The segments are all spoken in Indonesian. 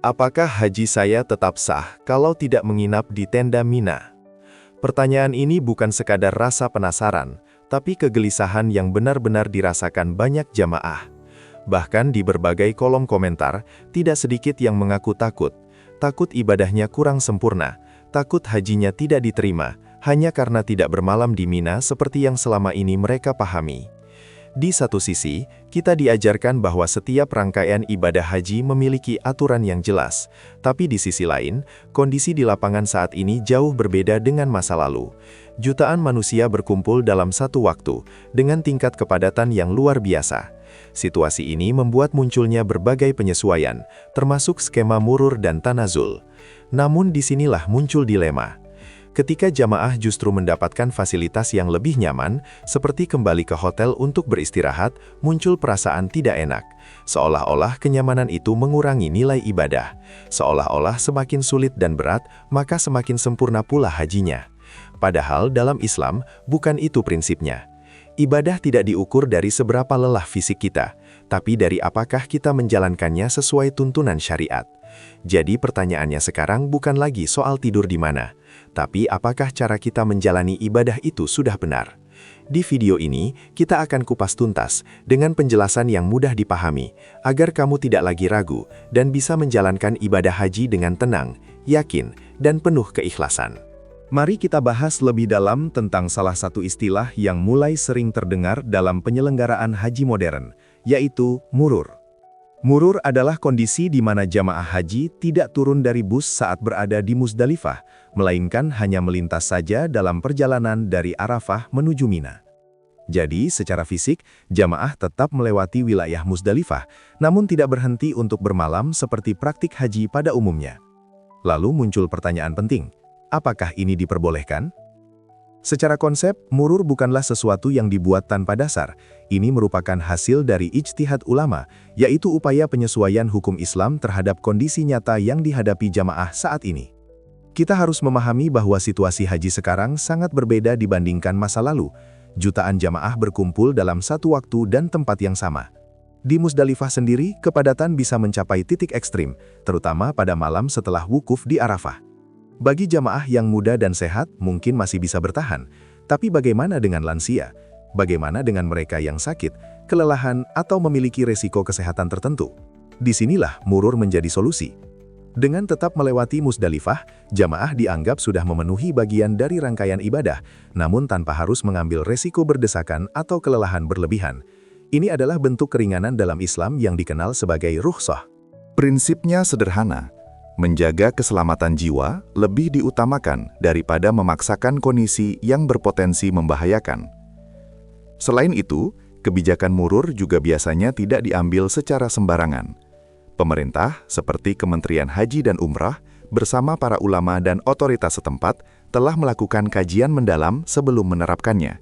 Apakah haji saya tetap sah kalau tidak menginap di tenda Mina? Pertanyaan ini bukan sekadar rasa penasaran, tapi kegelisahan yang benar-benar dirasakan banyak jamaah. Bahkan di berbagai kolom komentar, tidak sedikit yang mengaku takut ibadahnya kurang sempurna, takut hajinya tidak diterima, hanya karena tidak bermalam di Mina seperti yang selama ini mereka pahami. Di satu sisi, kita diajarkan bahwa setiap rangkaian ibadah haji memiliki aturan yang jelas. Tapi di sisi lain, kondisi di lapangan saat ini jauh berbeda dengan masa lalu. Jutaan manusia berkumpul dalam satu waktu, dengan tingkat kepadatan yang luar biasa. Situasi ini membuat munculnya berbagai penyesuaian, termasuk skema murur dan tanazul. Namun disinilah muncul dilema. Ketika jamaah justru mendapatkan fasilitas yang lebih nyaman, seperti kembali ke hotel untuk beristirahat, muncul perasaan tidak enak. Seolah-olah kenyamanan itu mengurangi nilai ibadah. Seolah-olah semakin sulit dan berat, maka semakin sempurna pula hajinya. Padahal dalam Islam, bukan itu prinsipnya. Ibadah tidak diukur dari seberapa lelah fisik kita, tapi dari apakah kita menjalankannya sesuai tuntunan syariat. Jadi pertanyaannya sekarang bukan lagi soal tidur di mana, tapi apakah cara kita menjalani ibadah itu sudah benar. Di video ini, kita akan kupas tuntas dengan penjelasan yang mudah dipahami, agar kamu tidak lagi ragu dan bisa menjalankan ibadah haji dengan tenang, yakin, dan penuh keikhlasan. Mari kita bahas lebih dalam tentang salah satu istilah yang mulai sering terdengar dalam penyelenggaraan haji modern, yaitu murur. Murur adalah kondisi di mana jamaah haji tidak turun dari bus saat berada di Musdalifah, melainkan hanya melintas saja dalam perjalanan dari Arafah menuju Mina. Jadi, secara fisik, jamaah tetap melewati wilayah Musdalifah, namun tidak berhenti untuk bermalam seperti praktik haji pada umumnya. Lalu muncul pertanyaan penting, apakah ini diperbolehkan? Secara konsep, murur bukanlah sesuatu yang dibuat tanpa dasar. Ini merupakan hasil dari ijtihad ulama, yaitu upaya penyesuaian hukum Islam terhadap kondisi nyata yang dihadapi jamaah saat ini. Kita harus memahami bahwa situasi haji sekarang sangat berbeda dibandingkan masa lalu. Jutaan jamaah berkumpul dalam satu waktu dan tempat yang sama. Di Musdalifah sendiri, kepadatan bisa mencapai titik ekstrim, terutama pada malam setelah wukuf di Arafah. Bagi jamaah yang muda dan sehat, mungkin masih bisa bertahan. Tapi bagaimana dengan lansia? Bagaimana dengan mereka yang sakit, kelelahan, atau memiliki resiko kesehatan tertentu? Disinilah murur menjadi solusi. Dengan tetap melewati Musdalifah, jamaah dianggap sudah memenuhi bagian dari rangkaian ibadah, namun tanpa harus mengambil resiko berdesakan atau kelelahan berlebihan. Ini adalah bentuk keringanan dalam Islam yang dikenal sebagai rukhsah. Prinsipnya sederhana. Menjaga keselamatan jiwa lebih diutamakan daripada memaksakan kondisi yang berpotensi membahayakan. Selain itu, kebijakan murur juga biasanya tidak diambil secara sembarangan. Pemerintah, seperti Kementerian Haji dan Umrah, bersama para ulama dan otoritas setempat, telah melakukan kajian mendalam sebelum menerapkannya.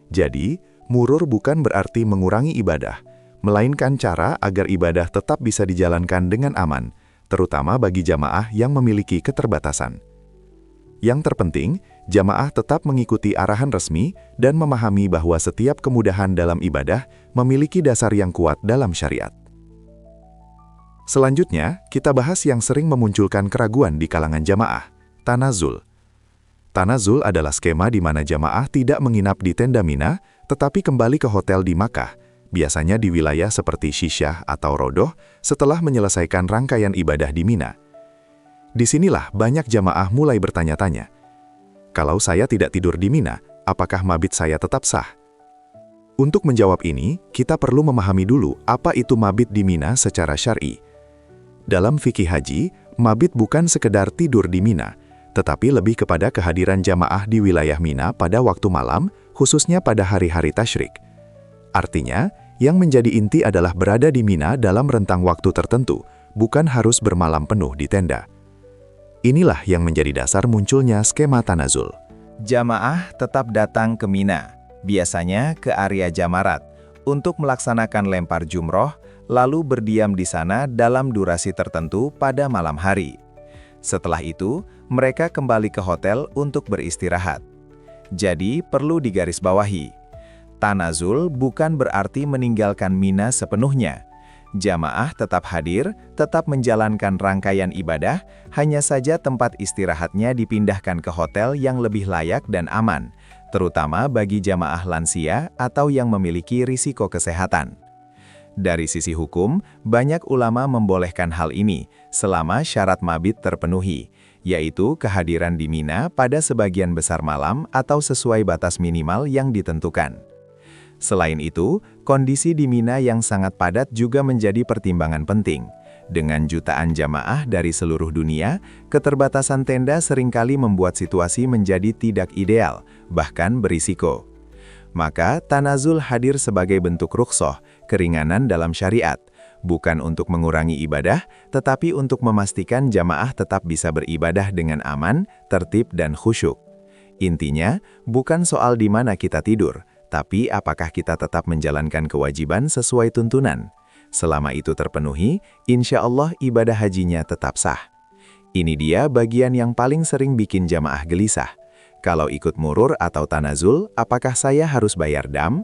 Jadi, murur bukan berarti mengurangi ibadah, melainkan cara agar ibadah tetap bisa dijalankan dengan aman, terutama bagi jamaah yang memiliki keterbatasan. Yang terpenting, jamaah tetap mengikuti arahan resmi dan memahami bahwa setiap kemudahan dalam ibadah memiliki dasar yang kuat dalam syariat. Selanjutnya, kita bahas yang sering memunculkan keraguan di kalangan jamaah, tanazul. Tanazul adalah skema di mana jamaah tidak menginap di tenda Mina, tetapi kembali ke hotel di Makkah, biasanya di wilayah seperti Syisyah atau Rodoh, setelah menyelesaikan rangkaian ibadah di Mina. Disinilah banyak jamaah mulai bertanya-tanya, kalau saya tidak tidur di Mina, apakah mabit saya tetap sah? Untuk menjawab ini, kita perlu memahami dulu apa itu mabit di Mina secara syar'i. Dalam fikih haji, mabit bukan sekedar tidur di Mina, tetapi lebih kepada kehadiran jamaah di wilayah Mina pada waktu malam, khususnya pada hari-hari tasyrik. Artinya, yang menjadi inti adalah berada di Mina dalam rentang waktu tertentu, bukan harus bermalam penuh di tenda. Inilah yang menjadi dasar munculnya skema tanazul. Jamaah tetap datang ke Mina, biasanya ke area Jamarat, untuk melaksanakan lempar jumroh, lalu berdiam di sana dalam durasi tertentu pada malam hari. Setelah itu, mereka kembali ke hotel untuk beristirahat. Jadi, perlu digarisbawahi. Tanazul bukan berarti meninggalkan Mina sepenuhnya. Jamaah tetap hadir, tetap menjalankan rangkaian ibadah, hanya saja tempat istirahatnya dipindahkan ke hotel yang lebih layak dan aman, terutama bagi jamaah lansia atau yang memiliki risiko kesehatan. Dari sisi hukum, banyak ulama membolehkan hal ini selama syarat mabit terpenuhi, yaitu kehadiran di Mina pada sebagian besar malam atau sesuai batas minimal yang ditentukan. Selain itu, kondisi di Mina yang sangat padat juga menjadi pertimbangan penting. Dengan jutaan jamaah dari seluruh dunia, keterbatasan tenda seringkali membuat situasi menjadi tidak ideal, bahkan berisiko. Maka, tanazul hadir sebagai bentuk rukhsah, keringanan dalam syariat, bukan untuk mengurangi ibadah, tetapi untuk memastikan jamaah tetap bisa beribadah dengan aman, tertib dan khusyuk. Intinya, bukan soal di mana kita tidur, tapi apakah kita tetap menjalankan kewajiban sesuai tuntunan. Selama itu terpenuhi, insya Allah ibadah hajinya tetap sah. Ini dia bagian yang paling sering bikin jamaah gelisah. Kalau ikut murur atau tanazul, apakah saya harus bayar dam?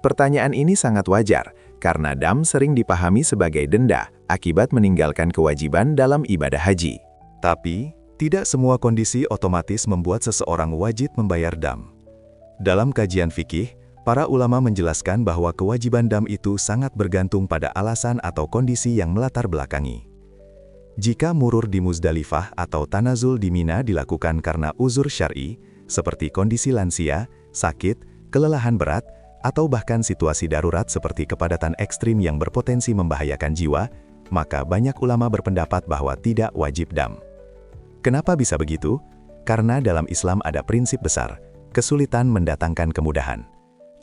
Pertanyaan ini sangat wajar, karena dam sering dipahami sebagai denda akibat meninggalkan kewajiban dalam ibadah haji. Tapi, tidak semua kondisi otomatis membuat seseorang wajib membayar dam. Dalam kajian fikih, para ulama menjelaskan bahwa kewajiban dam itu sangat bergantung pada alasan atau kondisi yang melatar belakangi. Jika murur di Muzdalifah atau tanazul di Mina dilakukan karena uzur syar'i, seperti kondisi lansia, sakit, kelelahan berat, atau bahkan situasi darurat seperti kepadatan ekstrim yang berpotensi membahayakan jiwa, maka banyak ulama berpendapat bahwa tidak wajib dam. Kenapa bisa begitu? Karena dalam Islam ada prinsip besar, kesulitan mendatangkan kemudahan.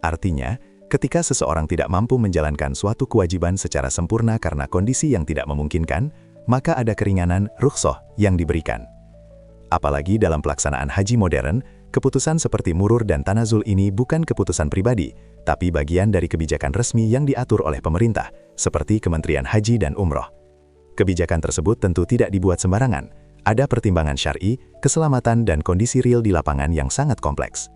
Artinya, ketika seseorang tidak mampu menjalankan suatu kewajiban secara sempurna karena kondisi yang tidak memungkinkan, maka ada keringanan rukhsah yang diberikan. Apalagi dalam pelaksanaan haji modern, keputusan seperti murur dan tanazul ini bukan keputusan pribadi, tapi bagian dari kebijakan resmi yang diatur oleh pemerintah, seperti Kementerian Haji dan Umroh. Kebijakan tersebut tentu tidak dibuat sembarangan, ada pertimbangan syar'i, keselamatan dan kondisi real di lapangan yang sangat kompleks.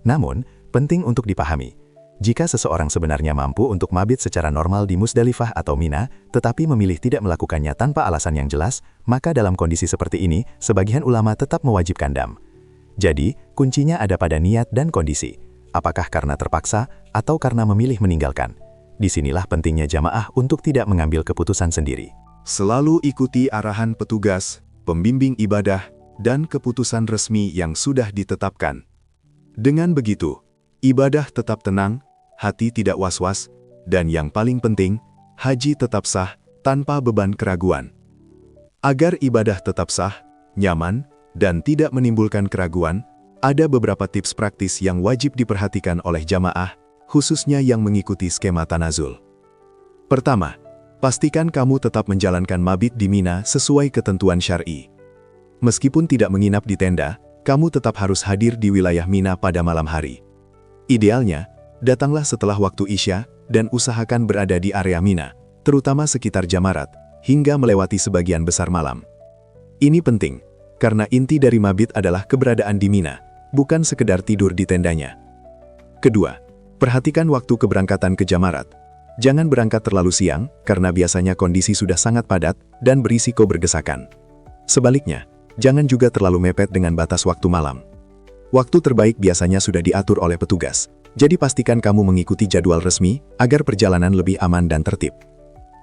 Namun, penting untuk dipahami, jika seseorang sebenarnya mampu untuk mabit secara normal di Muzdalifah atau Mina, tetapi memilih tidak melakukannya tanpa alasan yang jelas, maka dalam kondisi seperti ini, sebagian ulama tetap mewajibkan dam. Jadi, kuncinya ada pada niat dan kondisi. Apakah karena terpaksa, atau karena memilih meninggalkan? Disinilah pentingnya jamaah untuk tidak mengambil keputusan sendiri. Selalu ikuti arahan petugas, pembimbing ibadah, dan keputusan resmi yang sudah ditetapkan. Dengan begitu, ibadah tetap tenang, hati tidak was-was, dan yang paling penting, haji tetap sah, tanpa beban keraguan. Agar ibadah tetap sah, nyaman, dan tidak menimbulkan keraguan, ada beberapa tips praktis yang wajib diperhatikan oleh jamaah, khususnya yang mengikuti skema tanazul. Pertama, pastikan kamu tetap menjalankan mabit di Mina sesuai ketentuan syar'i. Meskipun tidak menginap di tenda, kamu tetap harus hadir di wilayah Mina pada malam hari. Idealnya, datanglah setelah waktu Isya dan usahakan berada di area Mina, terutama sekitar Jamarat, hingga melewati sebagian besar malam. Ini penting, karena inti dari mabit adalah keberadaan di Mina, bukan sekedar tidur di tendanya. Kedua, perhatikan waktu keberangkatan ke Jamarat. Jangan berangkat terlalu siang, karena biasanya kondisi sudah sangat padat dan berisiko berdesakan. Sebaliknya, jangan juga terlalu mepet dengan batas waktu malam. Waktu terbaik biasanya sudah diatur oleh petugas, jadi pastikan kamu mengikuti jadwal resmi agar perjalanan lebih aman dan tertib.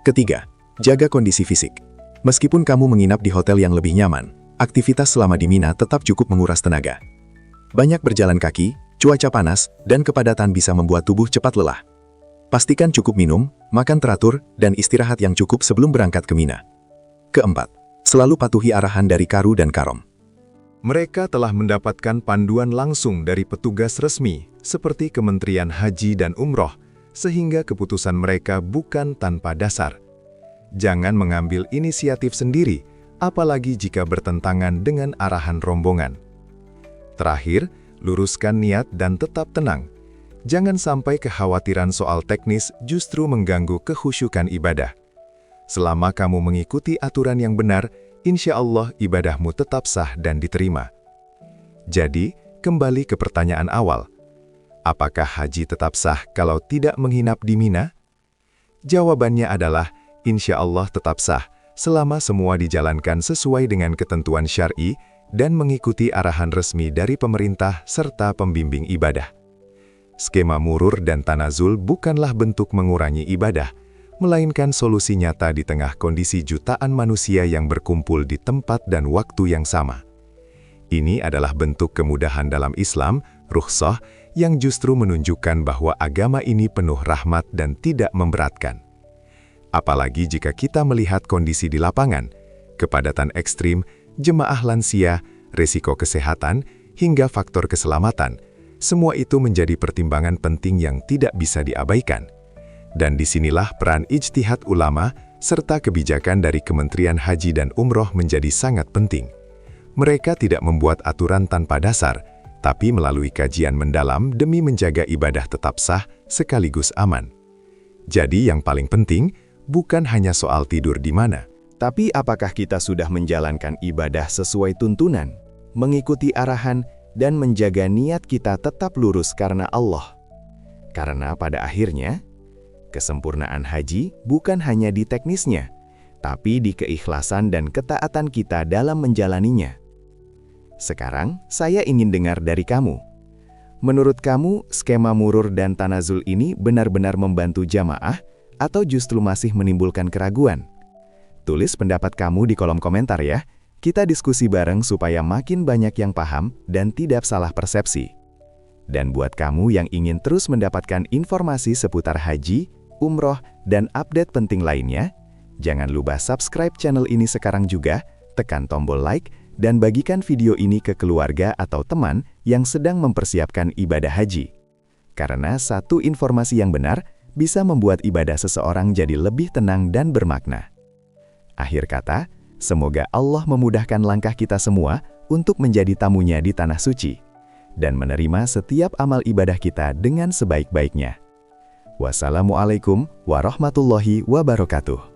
Ketiga, jaga kondisi fisik. Meskipun kamu menginap di hotel yang lebih nyaman, aktivitas selama di Mina tetap cukup menguras tenaga. Banyak berjalan kaki, cuaca panas, dan kepadatan bisa membuat tubuh cepat lelah. Pastikan cukup minum, makan teratur, dan istirahat yang cukup sebelum berangkat ke Mina. Keempat, selalu patuhi arahan dari Karu dan Karom. Mereka telah mendapatkan panduan langsung dari petugas resmi, seperti Kementerian Haji dan Umroh, sehingga keputusan mereka bukan tanpa dasar. Jangan mengambil inisiatif sendiri, apalagi jika bertentangan dengan arahan rombongan. Terakhir, luruskan niat dan tetap tenang. Jangan sampai kekhawatiran soal teknis justru mengganggu kekhusyukan ibadah. Selama kamu mengikuti aturan yang benar, insya Allah ibadahmu tetap sah dan diterima. Jadi, kembali ke pertanyaan awal. Apakah haji tetap sah kalau tidak menginap di Mina? Jawabannya adalah insya Allah tetap sah, selama semua dijalankan sesuai dengan ketentuan syar'i dan mengikuti arahan resmi dari pemerintah serta pembimbing ibadah. Skema murur dan tanazul bukanlah bentuk mengurangi ibadah, melainkan solusi nyata di tengah kondisi jutaan manusia yang berkumpul di tempat dan waktu yang sama. Ini adalah bentuk kemudahan dalam Islam, rukhsah, yang justru menunjukkan bahwa agama ini penuh rahmat dan tidak memberatkan. Apalagi jika kita melihat kondisi di lapangan, kepadatan ekstrim, jemaah lansia, risiko kesehatan, hingga faktor keselamatan, semua itu menjadi pertimbangan penting yang tidak bisa diabaikan. Dan disinilah peran ijtihad ulama serta kebijakan dari Kementerian Haji dan Umroh menjadi sangat penting. Mereka tidak membuat aturan tanpa dasar, tapi melalui kajian mendalam demi menjaga ibadah tetap sah sekaligus aman. Jadi yang paling penting bukan hanya soal tidur di mana, Tapi apakah kita sudah menjalankan ibadah sesuai tuntunan, mengikuti arahan, dan menjaga niat kita tetap lurus karena Allah? Karena pada akhirnya, kesempurnaan haji bukan hanya di teknisnya, tapi di keikhlasan dan ketaatan kita dalam menjalaninya. Sekarang, saya ingin dengar dari kamu. Menurut kamu, skema murur dan tanazul ini benar-benar membantu jamaah atau justru masih menimbulkan keraguan? Tulis pendapat kamu di kolom komentar ya. Kita diskusi bareng supaya makin banyak yang paham dan tidak salah persepsi. Dan buat kamu yang ingin terus mendapatkan informasi seputar haji, umroh, dan update penting lainnya, jangan lupa subscribe channel ini sekarang juga, tekan tombol like, dan bagikan video ini ke keluarga atau teman yang sedang mempersiapkan ibadah haji. Karena satu informasi yang benar bisa membuat ibadah seseorang jadi lebih tenang dan bermakna. Akhir kata, semoga Allah memudahkan langkah kita semua untuk menjadi tamunya di Tanah Suci dan menerima setiap amal ibadah kita dengan sebaik-baiknya. Wassalamualaikum warahmatullahi wabarakatuh.